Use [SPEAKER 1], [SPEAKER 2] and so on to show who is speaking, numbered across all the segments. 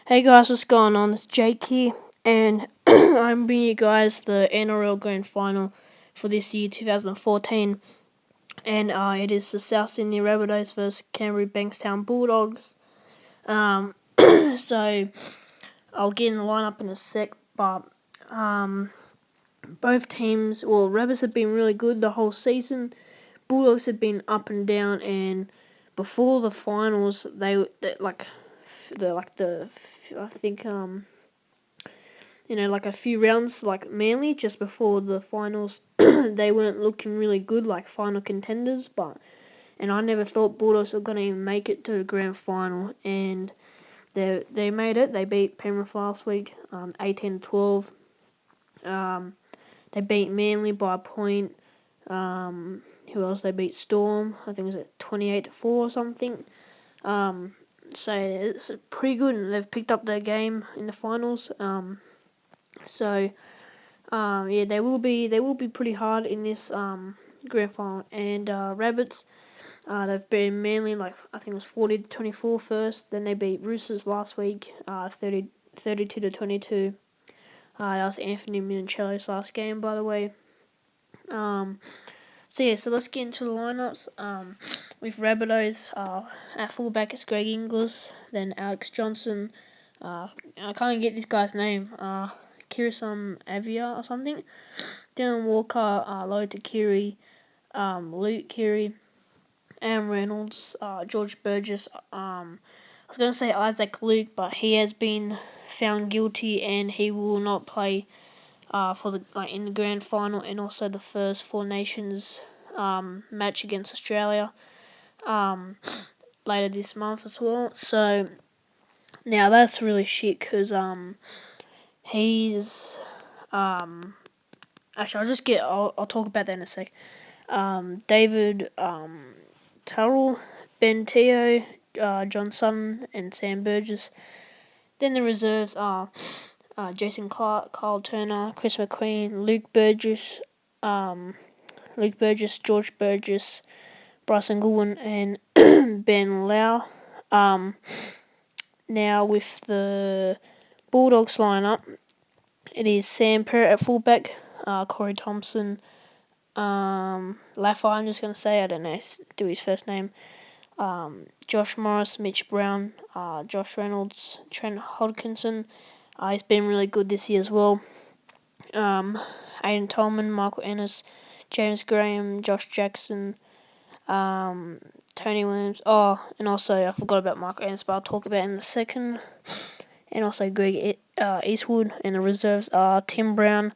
[SPEAKER 1] Hey guys, what's going on? It's Jake here, and I'm bringing you guys the NRL Grand Final for this year, 2014, and it is the South Sydney Rabbitohs versus Canterbury-Bankstown Bulldogs. So I'll get in the lineup in a sec, but both teams, well, Rabbits have been really good the whole season. Bulldogs have been up and down, and before the finals, I think like a few rounds, like Manly, just before the finals, they weren't looking really good, like final contenders. And I never thought Bulldogs were gonna even make it to the grand final, and they made it. They beat Penrith last week, 18-12. They beat Manly by a point. Who else? They beat Storm. I think it was at 28-4 or something. So it's pretty good, and they've picked up their game in the finals. So they will be pretty hard in this grand final. And Rabbits, they've been Manly, like I think it was 40-24 first. Then they beat Roosters last week, 32-22. That was Anthony Mincello's last game, by the way. So let's get into the lineups. With Rabbitohs, at fullback it's Greg Inglis, then Alex Johnson. I can't get this guy's name. Kirisum Avia or something. Dylan Walker, Loe Keary, Luke Keary, Aaron Reynolds, George Burgess. I was going to say Isaac Luke, but he has been found guilty and he will not play in the grand final and also the first Four Nations match against Australia later this month as well. So now that's really shit because he's actually I'll talk about that in a sec. David Turrell, Ben Teo, John Sutton, and Sam Burgess. Then the reserves are Jason Clark, Kyle Turner, Chris McQueen, Luke Burgess, George Burgess, Bryson Goodwin, and Ben Lau. Now with the Bulldogs lineup, it is Sam Perrett at fullback, Corey Thompson, Laffer, I'm just going to say, I don't know, do his first name, Josh Morris, Mitch Brown, Josh Reynolds, Trent Hodkinson. He's been really good this year as well. Aiden Tolman, Michael Ennis, James Graham, Josh Jackson, Tony Williams. Oh, and also I forgot about Michael Ennis, but I'll talk about it in a second. And also Greg Eastwood. And the reserves are Tim Brown,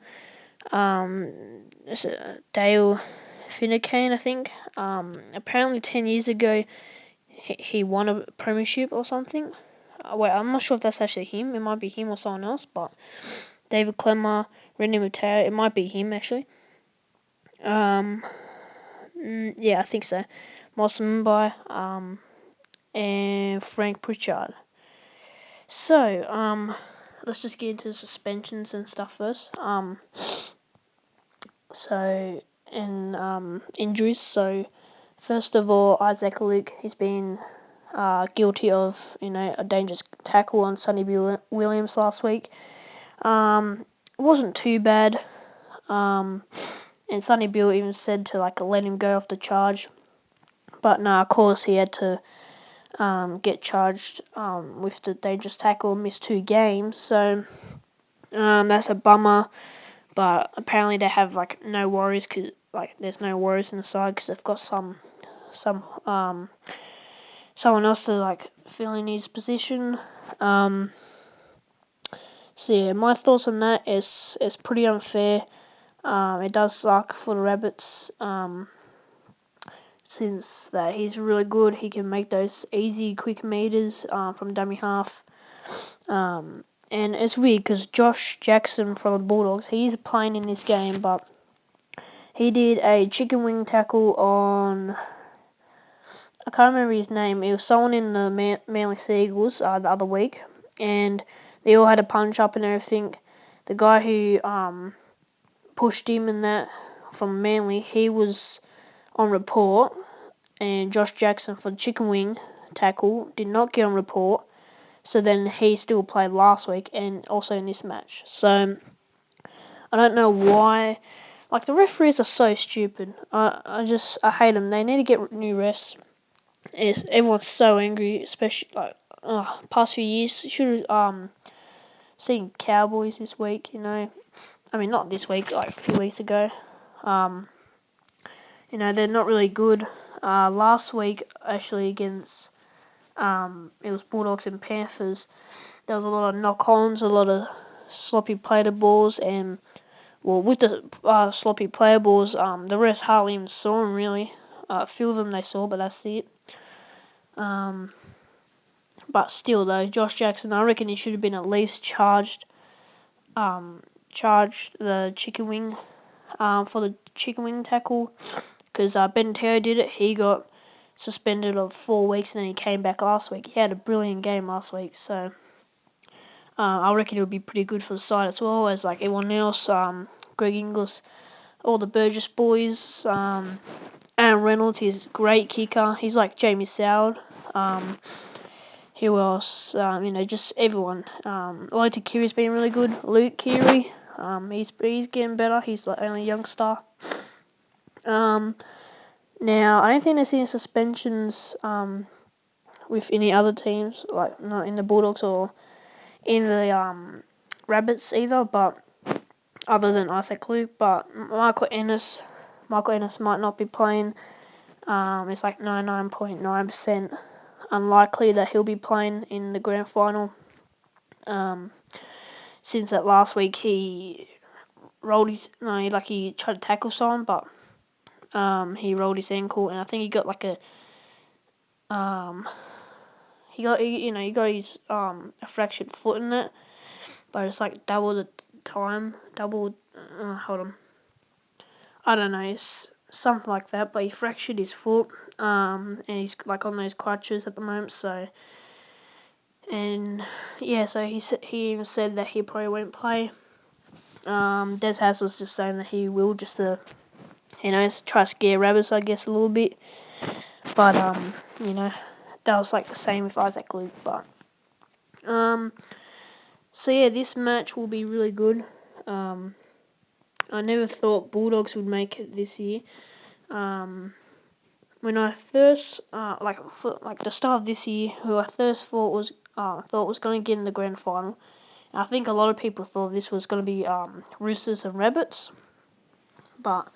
[SPEAKER 1] Dale Finucane, I think. Apparently 10 years ago he won a premiership or something. Wait, I'm not sure if that's actually him. It might be him or someone else, but David Clemmer, Randy Mateo, it might be him actually. Yeah, I think so. Moss Mumbai, and Frank Pritchard. So, let's just get into the suspensions and stuff first. Injuries. So, first of all, Isaac Luke, he's been guilty of, a dangerous tackle on Sonny Williams last week. It wasn't too bad. And Sonny Bill even said to let him go off the charge. But no, of course he had to get charged with the dangerous tackle and miss 2 games. So that's a bummer. But apparently they have no worries because there's no worries in the side because they've got someone else to fill in his position. So yeah, my thoughts on that is pretty unfair. It does suck for the Rabbits. Since that he's really good, he can make those easy, quick meters from dummy half. And it's weird because Josh Jackson from the Bulldogs, he's playing in this game, but he did a chicken wing tackle on, I can't remember his name. It was someone in the Manly Seagulls the other week, and they all had a punch up and everything. The guy who pushed him in that from Manly, he was on report, and Josh Jackson for the chicken wing tackle did not get on report. So then he still played last week and also in this match. So I don't know why. Like, the referees are so stupid. I hate them. They need to get new refs. Everyone's so angry, especially like past few years. Should have seen Cowboys this week. I mean, not this week, like a few weeks ago. They're not really good. Last week, actually, against it was Bulldogs and Panthers, there was a lot of knock-ons, a lot of sloppy player balls, and with the sloppy player balls, the rest hardly even saw them really. A few of them they saw, but that's it. But still, though, Josh Jackson, I reckon he should have been at least charged the chicken wing for the chicken wing tackle, because Ben Terry did it. He got suspended of 4 weeks and then he came back last week. He had a brilliant game last week, so I reckon it would be pretty good for the side as well as like everyone else. Greg Inglis, all the Burgess boys. Aaron Reynolds, he's a great kicker. He's like Jamie Soward. Who else? Just everyone. Lota Keary's been really good. Luke Keary, he's getting better. He's the only youngster. Now, I don't think there's any suspensions with any other teams, like not in the Bulldogs or in the Rabbits either, but other than Isaac Luke. But Michael Ennis might not be playing. It's like 99.9% unlikely that he'll be playing in the grand final. Since that last week he he tried to tackle someone, but he rolled his ankle, and I think he got like a he got his a fractured foot in it, but it's like double the time, hold on, I don't know, it's something like that, but he fractured his foot, and he's like on those crutches at the moment, so he even said that he probably won't play. Des Hasler's just saying that he will, just to try to scare Rabbits, I guess, a little bit. But, that was like the same with Isaac Luke. But, so yeah, this match will be really good. I never thought Bulldogs would make it this year. When I first, the start of this year, who I first thought was going to get in the grand final, I think a lot of people thought this was going to be Roosters and Rabbits, but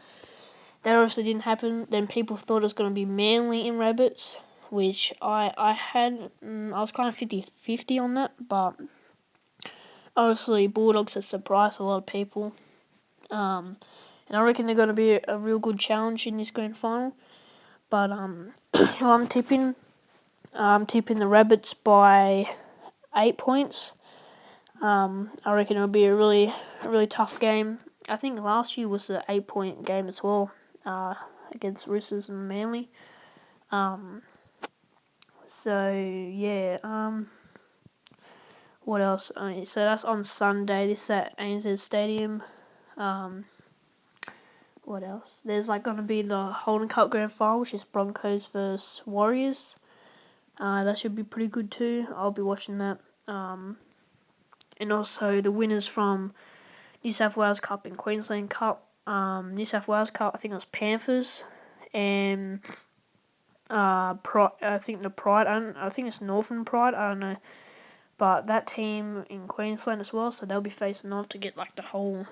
[SPEAKER 1] that obviously didn't happen. Then people thought it was going to be Manly and Rabbits, which I was kind of 50-50 on that, but obviously Bulldogs has surprised a lot of people, and I reckon they're going to be a real good challenge in this grand final. But I'm tipping the Rabbits by 8 points. I reckon it'll be a really tough game. I think last year was an 8-point game as well, against Roosters and Manly. What else? So that's on Sunday. This is at ANZ Stadium. What else? There's going to be the Holden Cup Grand Final, which is Broncos versus Warriors. That should be pretty good too. I'll be watching that. And also the winners from New South Wales Cup and Queensland Cup. New South Wales Cup, I think it was Panthers, and I think the Pride. I think it's Northern Pride. I don't know, but that team in Queensland as well. So they'll be facing off to get the whole,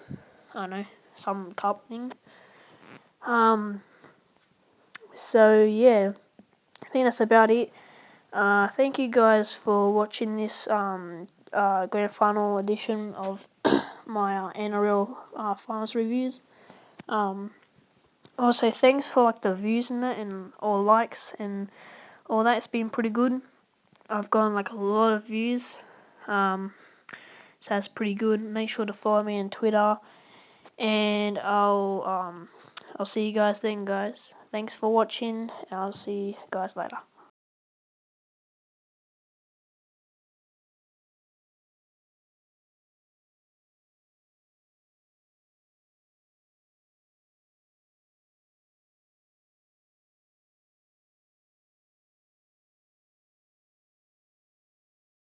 [SPEAKER 1] some cup thing. So yeah, I think that's about it. Thank you guys for watching this grand final edition of my NRL finals reviews. Also, thanks for the views and that, and all likes and all that. It's been pretty good. I've gotten a lot of views, so that's pretty good. Make sure to follow me on Twitter, and I'll see you guys then, guys. Thanks for watching. I'll see you guys later.